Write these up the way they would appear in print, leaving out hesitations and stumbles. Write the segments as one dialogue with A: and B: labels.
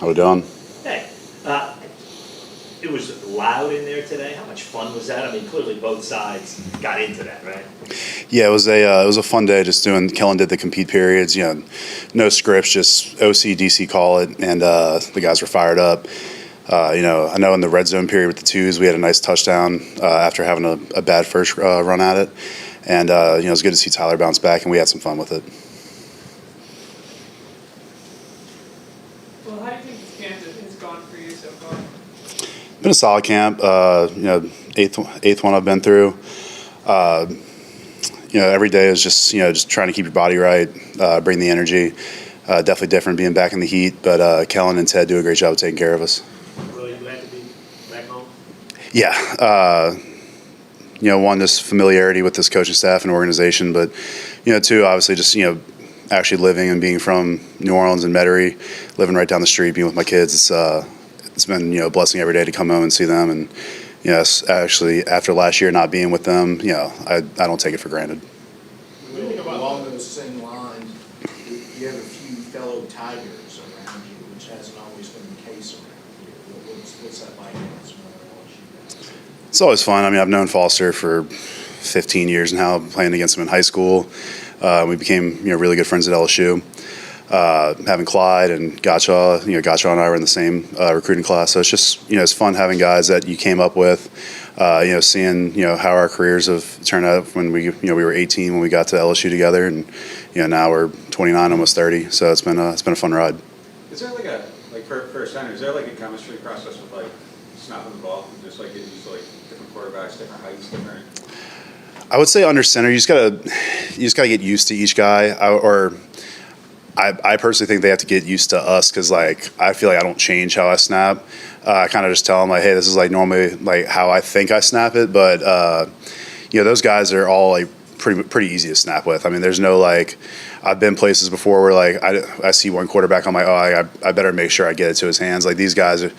A: How we doing?
B: Hey, it was loud in there today. How much fun was that? I mean, clearly both sides got into that, right?
A: Yeah, it was a fun day just doing. Kellen did the compete periods. No scripts, just OC DC call it, and the guys were fired up. I know in the red zone period with the twos, we had a nice touchdown after having a bad first run at it, and it was good to see Tyler bounce back, and we had some fun with it.
C: Well, how do you think this camp has gone for you so far?
A: Been a solid camp. Eighth one I've been through. Every day is just trying to keep your body right, bring the energy. Definitely different being back in the heat, but Kellen and Ted do a great job of taking care of us.
B: Will, you glad to be back home?
A: Yeah. One, just familiarity with this coaching staff and organization, but two, obviously just actually living and being from New Orleans and Metairie, living right down the street, being with my kids. It's been a blessing every day to come home and see them. And yes, actually, after last year not being with them, I don't take it for granted.
D: When you think about along those same lines, you have a few fellow Tigers around you, which hasn't always been the case around here. What's that like against one LSU guys?
A: It's always fun. I mean, I've known Foster for 15 years now, playing against him in high school. We became really good friends at LSU. Having Clyde and Gotcha, Gotcha and I were in the same recruiting class, so it's just it's fun having guys that you came up with. Seeing how our careers have turned out when we were 18 when we got to LSU together, and now we're 29, almost 30. So it's been a fun ride.
E: Is there for a center? Is there like a chemistry process with like snapping the ball, just like getting used to like different quarterbacks, different heights, different?
A: I would say under center, you just gotta get used to each guy, I personally think they have to get used to us because, I feel like I don't change how I snap. I kind of just tell them, hey, this is, normally, how I think I snap it. But, those guys are all, pretty easy to snap with. I mean, there's no, I've been places before where, I see one quarterback, I'm like, I better make sure I get it to his hands. These guys are,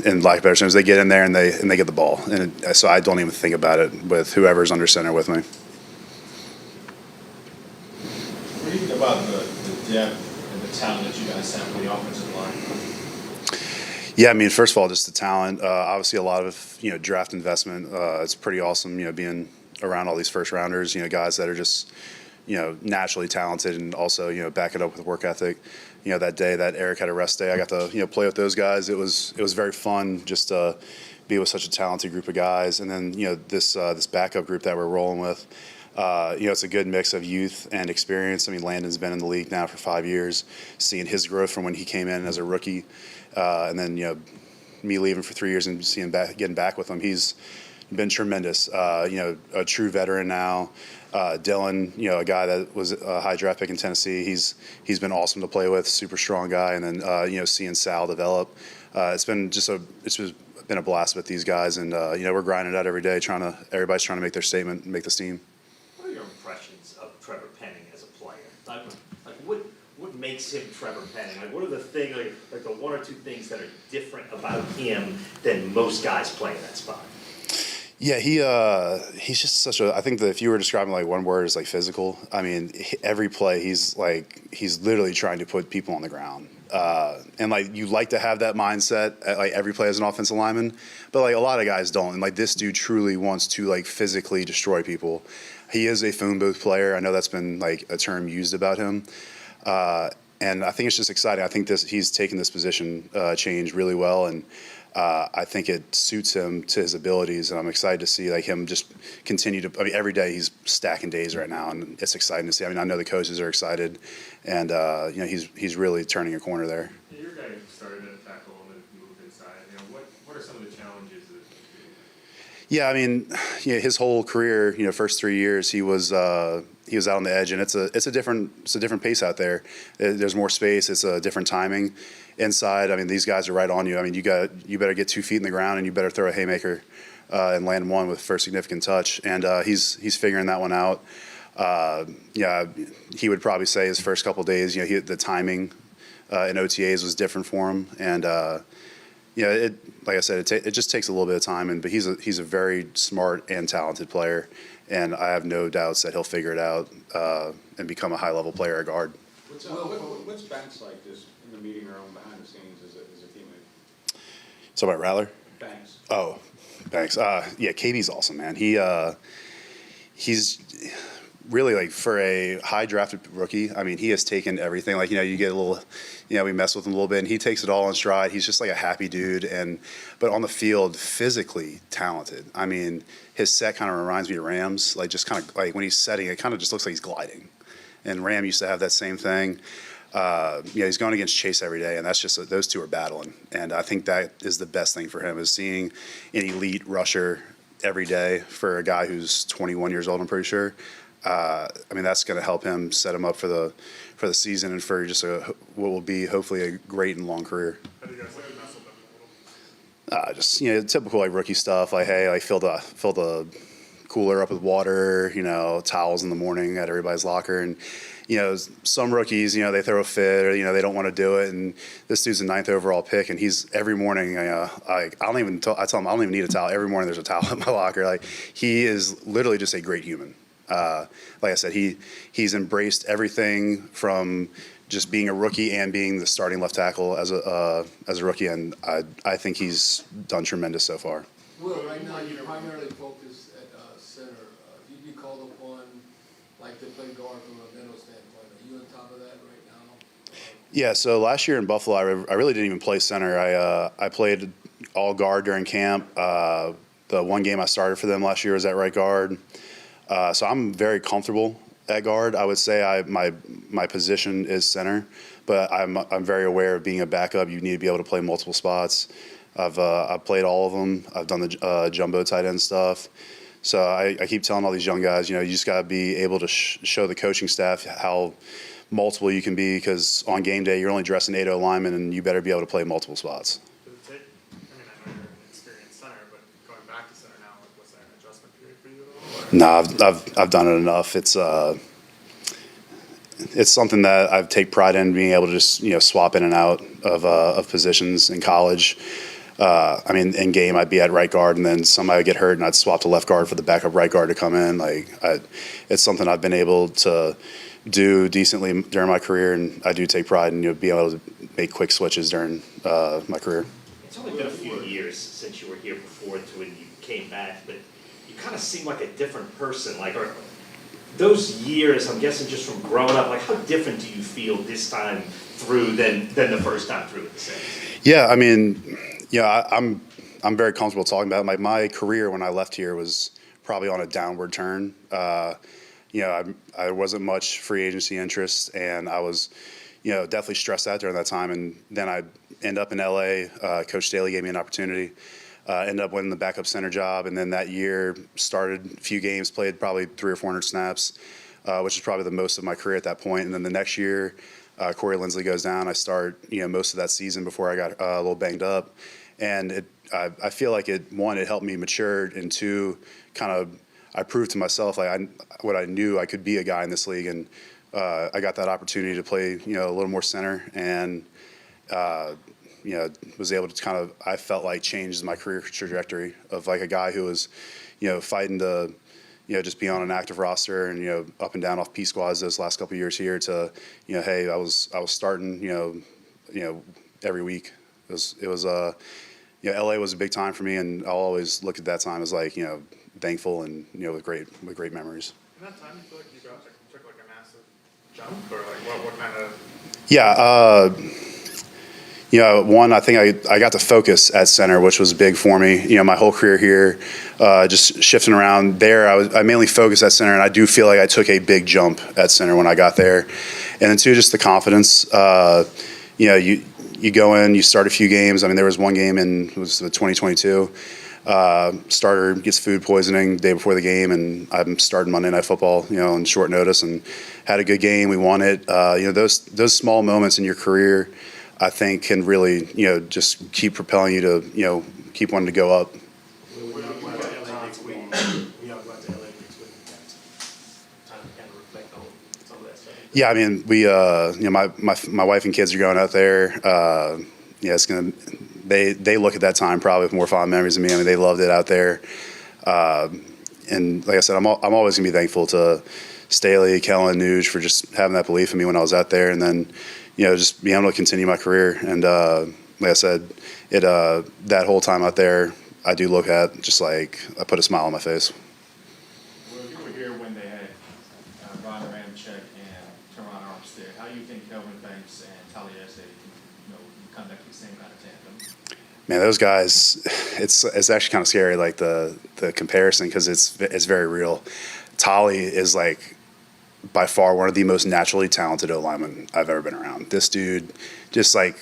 A: in lack of better terms, they get in there and they get the ball. And so I don't even think about it with whoever's under center with me.
F: What do you think about the depth and the talent that you guys have for the offensive line?
A: Yeah, I mean, first of all, just the talent. Obviously, a lot of draft investment. It's pretty awesome, being around all these first rounders. Guys that are just naturally talented and also back it up with work ethic. That day that Eric had a rest day, I got to play with those guys. It was very fun just to be with such a talented group of guys, and then this backup group that we're rolling with. It's a good mix of youth and experience. I mean, Landon's been in the league now for 5 years, seeing his growth from when he came in as a rookie, and then me leaving for 3 years and getting back with him. He's been tremendous. A true veteran now. Dylan, a guy that was a high draft pick in Tennessee. He's been awesome to play with. Super strong guy, and then seeing Sal develop. It's been been a blast with these guys, and we're grinding it out every day. Everybody's trying to make their statement, and make this team.
B: What are your impressions of Trevor Penning as a player? What makes him Trevor Penning? What are the things, the one or two things that are different about him than most guys playing that spot?
A: Yeah, he's just such a. I think that if you were describing one word is physical. I mean, every play he's literally trying to put people on the ground. And you like to have that mindset at every play as an offensive lineman, but a lot of guys don't. And this dude truly wants to physically destroy people. He is a phone booth player. I know that's been a term used about him. And I think it's just exciting. I think he's taken this position change really well, and I think it suits him to his abilities. And I'm excited to see him just continue to. I mean, every day he's stacking days right now, and it's exciting to see. I mean, I know the coaches are excited, and he's really turning a corner there.
G: Your guy started at tackle and then moved inside. What are some of the challenges that?
A: Yeah, I mean, his whole career, first 3 years, he was out on the edge, and it's a different pace out there. There's more space. It's a different timing. Inside, I mean, these guys are right on you. I mean, you better get 2 feet in the ground, and you better throw a haymaker and land one with first significant touch. And he's figuring that one out. He would probably say his first couple of days, the timing in OTAs was different for him, and like I said, it just takes a little bit of time. But he's a very smart and talented player, and I have no doubts that he'll figure it out and become a high level player at guard.
E: What's Banks like? Just in the meeting room, behind the scenes as a teammate?
A: So about Rattler?
E: Thanks.
A: Oh, thanks. Yeah, KB's awesome, man. He's really, like, for a high drafted rookie. I mean, he has taken everything. Like, you get a little, we mess with him a little bit, and he takes it all in stride. He's just like a happy dude, but on the field, physically talented. I mean, his set kind of reminds me of Ram's. Like, just kind of like when he's setting, it kind of just looks like he's gliding. And Ram used to have that same thing. He's going against Chase every day, and that's just those two are battling. And I think that is the best thing for him is seeing an elite rusher every day for a guy who's 21 years old. I'm pretty sure. I mean, that's going to help him set him up for the season and for just what will be hopefully a great and long career.
G: How do you guys like nestle them a little?
A: Just typical like rookie stuff. Like, hey, like fill the cooler up with water. Towels in the morning at everybody's locker, and some rookies, they throw a fit or they don't want to do it. And this dude's a 9th overall pick, and he's every morning. I tell him I don't even need a towel. Every morning there's a towel in my locker. Like, he is literally just a great human. Like I said, he's embraced everything from just being a rookie and being the starting left tackle as a rookie, and I think he's done tremendous so far.
H: Will, right now you're primarily focused at center. You'd be called upon, like, to play guard from a mental standpoint. Are you on top of that right now?
A: Yeah. So last year in Buffalo, I really didn't even play center. I played all guard during camp. The one game I started for them last year was at right guard. So I'm very comfortable at guard. I would say my position is center, but I'm very aware of being a backup. You need to be able to play multiple spots. I've played all of them. I've done the jumbo tight end stuff. So I keep telling all these young guys, you just got to be able to show the coaching staff how multiple you can be, because on game day you're only dressing 8 linemen, and you better be able to play multiple spots.
G: Does it take, I know you're an experienced center, but going back to center now, like, was that an adjustment period for you at all?
A: No, I've done it enough. It's something that I take pride in, being able to just swap in and out of positions in college. I mean, in game I'd be at right guard, and then somebody would get hurt, and I'd swap to left guard for the backup right guard to come in. It's something I've been able to do decently during my career, and I do take pride in being able to make quick switches during my career.
B: It's only been a few years since you were here before to when you came back, but you kind of seem like a different person. Like, those years, I'm guessing just from growing up, like, how different do you feel this time through than the first time through at the Saints?
A: Yeah, I mean, I'm very comfortable talking about it. My career when I left here was probably on a downward turn. I wasn't much free agency interest, and I was, definitely stressed out during that time. And then I end up in LA. Coach Staley gave me an opportunity. Ended up winning the backup center job, and then that year started a few games, played probably 300 or 400 snaps, which is probably the most of my career at that point. And then the next year, Corey Linsley goes down. I start, most of that season before I got a little banged up, and I feel like it helped me mature, and two, kind of I proved to myself what I knew I could be a guy in this league, and I got that opportunity to play a little more center, and was able to I felt like changed my career trajectory of like a guy who was fighting to just be on an active roster and up and down off P squads those last couple of years here to hey, I was starting every week. It was LA was a big time for me, and I'll always look at that time as like thankful and with great memories.
G: In that time, you feel like you took like a massive jump, or like what kind of?
A: Yeah, one, I think I got to focus at center, which was big for me. My whole career here, just shifting around there, I mainly focused at center, and I do feel like I took a big jump at center when I got there. And then two, just the confidence. You go in, you start a few games. I mean, there was one game it was the 2022. Starter gets food poisoning the day before the game, and I'm starting Monday Night Football, on short notice, and had a good game. We won it. Those small moments in your career, I think, can really, just keep propelling you to, keep wanting to go up. Yeah, I mean, we, my wife and kids are going out there. It's gonna. They look at that time probably with more fond memories than me. I mean, they loved it out there. And like I said, I'm always gonna be thankful to Staley, Kelvin, Nuge for just having that belief in me when I was out there. And then, just being able to continue my career. And like I said, that whole time out there, I do look at just like I put a smile on my face.
F: Well, you were here when they had Ron Ramczyk and Teron Armstead. How do you think Kelvin Banks and Taliesin, conduct the same kind of tandem?
A: Man, those guys, it's actually kind of scary, like the comparison, because it's very real. Tolly is like by far one of the most naturally talented O-linemen I've ever been around. This dude, just like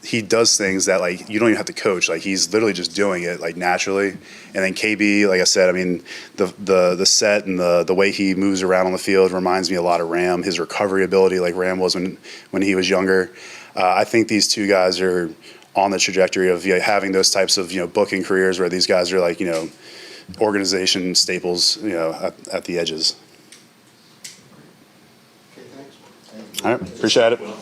A: he does things that like you don't even have to coach. Like he's literally just doing it like naturally. And then KB, like I said, I mean the set and the way he moves around on the field reminds me a lot of Ram. His recovery ability, like Ram was when he was younger. I think these two guys are on the trajectory of having those types of booking careers where these guys are like organization staples at the edges.
H: Okay, thanks.
A: All right, appreciate it.
B: Well,